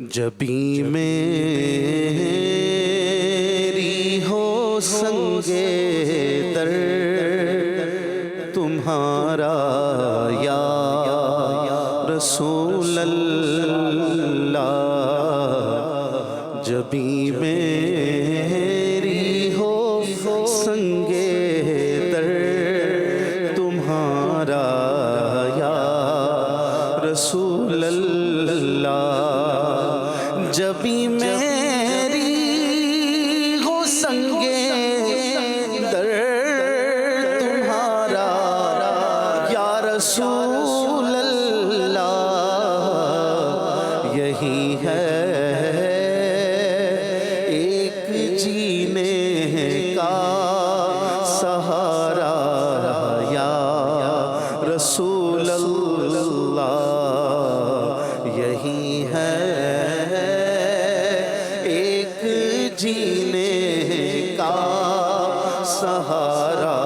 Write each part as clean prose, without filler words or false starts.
جبیں میری ہو سنگے در تمہارا یا رسول اللہ، جبیں میری ہو سنگے در تمہارا یا رسول اللہ، جبیں میری ہو سنگے در تمہارا یا رسول اللہ، یہی ہے ایک جینے کا سہارا یا رسول اللہ، یہی ہے جینے کا سہارا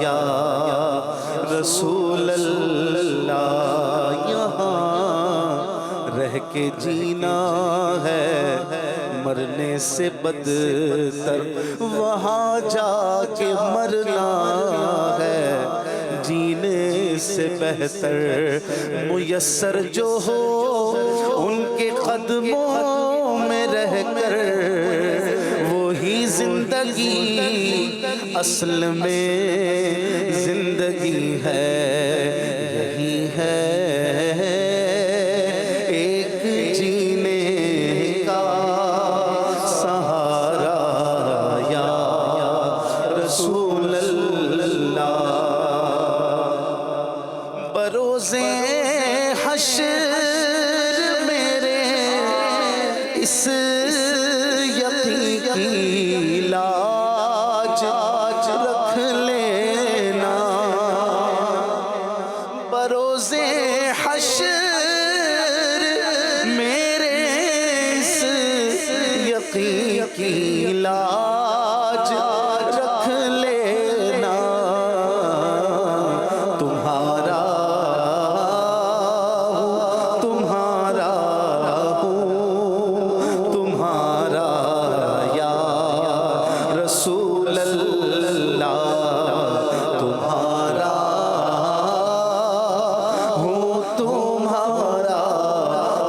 یا رسول اللہ، یہاں رہ کے جینا ہے مرنے سے بدتر، وہاں جا کے مرنا ہے جینے سے بہتر، میسر جو ہو ان کے قدموں میں رہ کر وہی زندگی اصل میں زندگی ہے، یہی ہے ایک جینے کا سہارا یا رسول اللہ، بروز حشر میرے اس یقین کی لاج رکھ لینا، بروز حشر میرے اس یقین کی لاج رکھ لینا، تمہارا یا رسول اللہ، تمہارا ہوں، تمہارا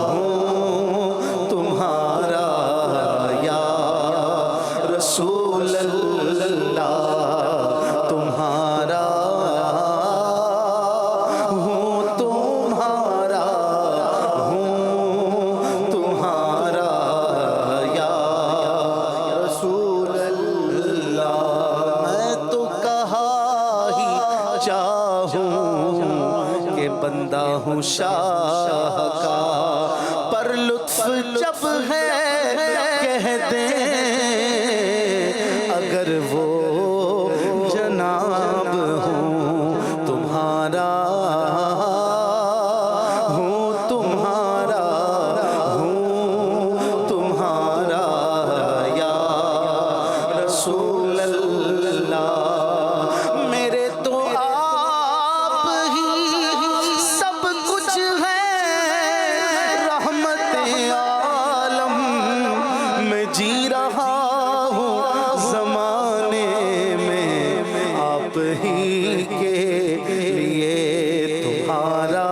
ہوں، تمہارا یا رسول اللہ، تمہارا ہوں، تمہارا ہوں، تمہارا یا رسول اللہ، میں تو کہا ہی چاہوں کہ بندہ ہوں شاہ کا، پر لطف جب ہے کہہ دیں اگر وہ جناب ہوں، تمہارا ہوں، تمہارا ہوں، تمہارا یا رسول اللہ، میرے تو آپ ہی سب کچھ ہے، رحمت عالم میں جی رہا ہوں، زمانے میں آپ ہی کے لیے تمہارا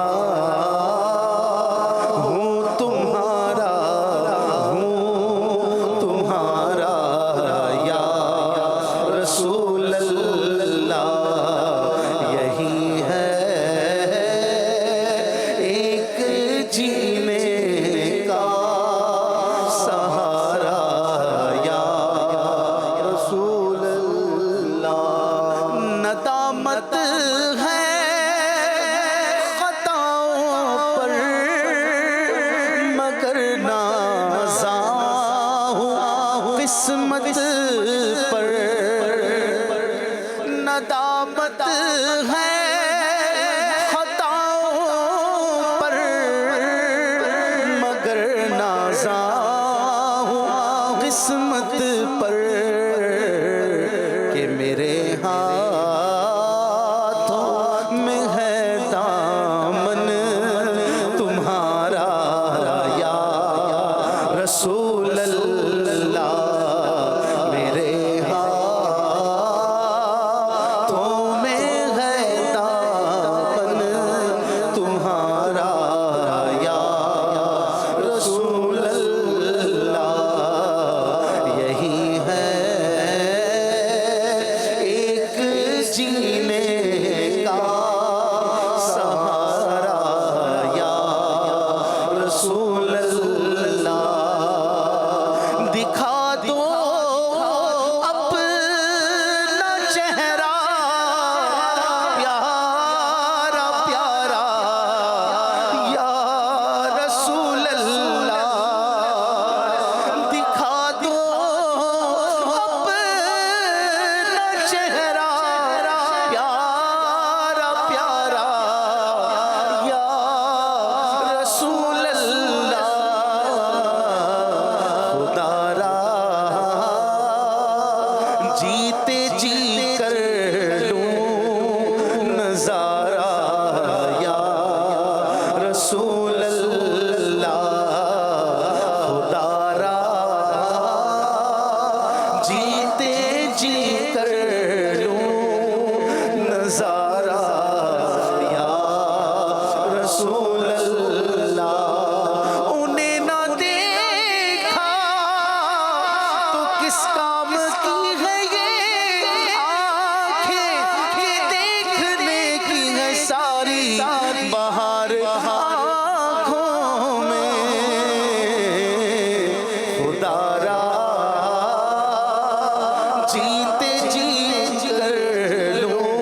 ہوں، تمہارا ہوں، تمہارا یا رسول اللہ، یہی ہے ایک جینے کا سہارا یا رسول اللہ، ندامت ہے خطاؤں پر مگر نازاں ہوں قسمت پر، ندامت ہے خطاؤں پر مگر نازاں ہوں قسمت پر، کہ میرے ہاتھوں میں ہے دامن تمہارا یا خدا را جیتے جی کر لوں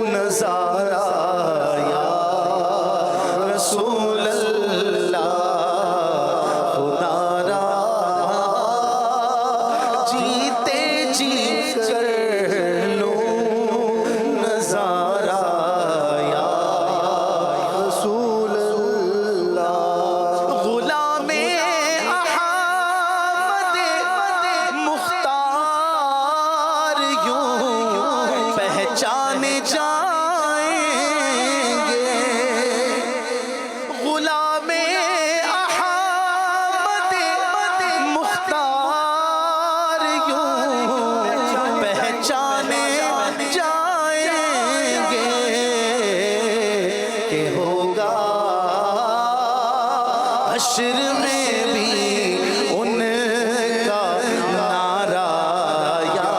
نظارہ یا رسول اللہ خدا را جیتے جی کر لوں نظارہ یا رسول اللہ غلام احمد مختار یوں پہچانے جائیں گے غلام احمد مختار یوں پہچانے جائیں گے کہ ہوگا حشر میں بھی ان کا نعرہ یا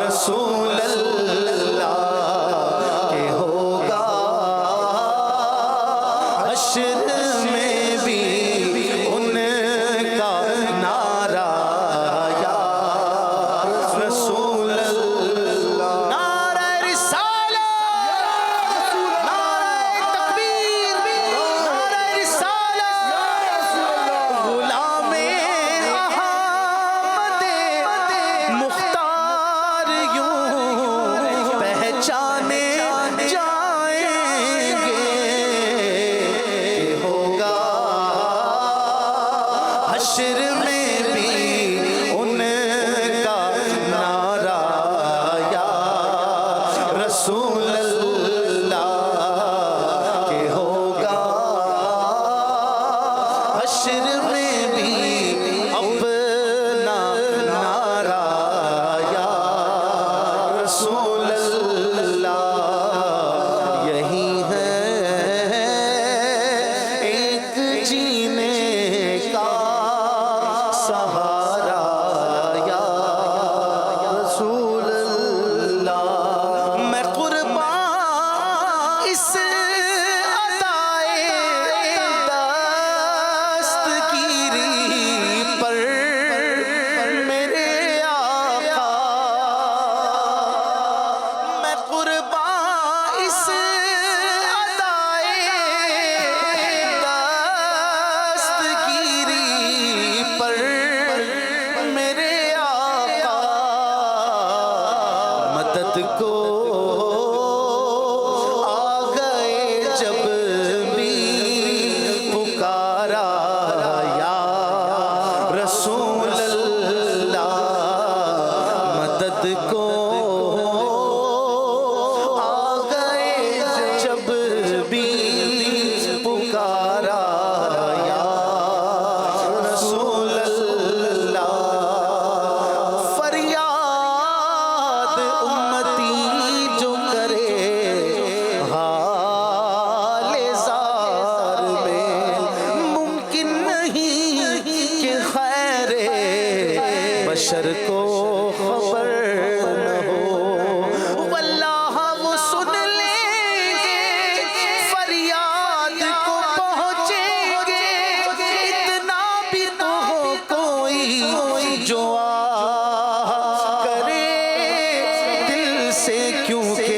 رسول اللہ کہ ہوگا حشر میں بھی ان کا نعرہ یا رسول اللہ نعرہ رسالت نعرہ تکبیر نعرہ رسالت غلام احمد مختار یوں پہچانے جائیں گے کہ ہوگا حشر میں بھی ان کا نعرہ یا رسول اللہ کہ ہوگا حشر میں بھی اپنا نعرہ یا رسول اللہ یہی ہے ایک جینے کا سہارا یا رسول اللہ میں قربان اس عطائے دستگیری پر میرے آقا میں قربان اس عطائے دستگیری پر میرے آقا مدد کو آ گئے جب بھی پکارا یا رسول اللہ مدد کو آ گئے جب بھی پکارا یا رسول اللہ فریاد امتی جو کرے حال زار میں ممکن نہیں کہ خیر بشر کو خبر نہ ہو واللہ وہ سن لیں گے فریاد کو پہنچیں گے اتنا بھی تو ہو کوئی جو کرے دل سے کیونکہ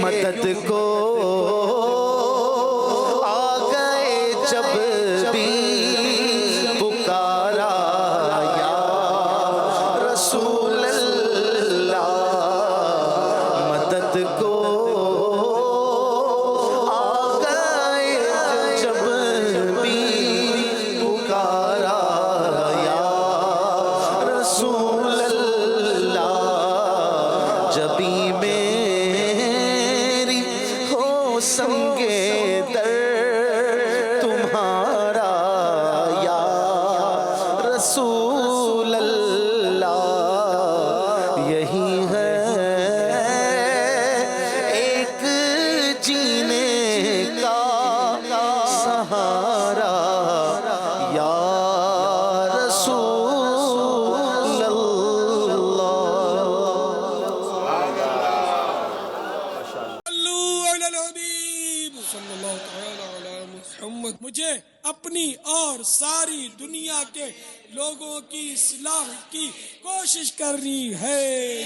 مدد کو آ گئے جب بھی پکارا یا رسول اللہ مدد کو آ گئے جب بھی پکارا یا رسول اللہ جبھی میری ہو سنگے در تمہارا یا رسول اللہ یہی ہے ایک جینے کا سہارا یا رسول اللہ صلوا على الحبيب صلى الله تعالى على محمد محمد. مجھے اپنی اور ساری دنیا کے لوگوں کی اصلاح کی کوشش کرنی ہے.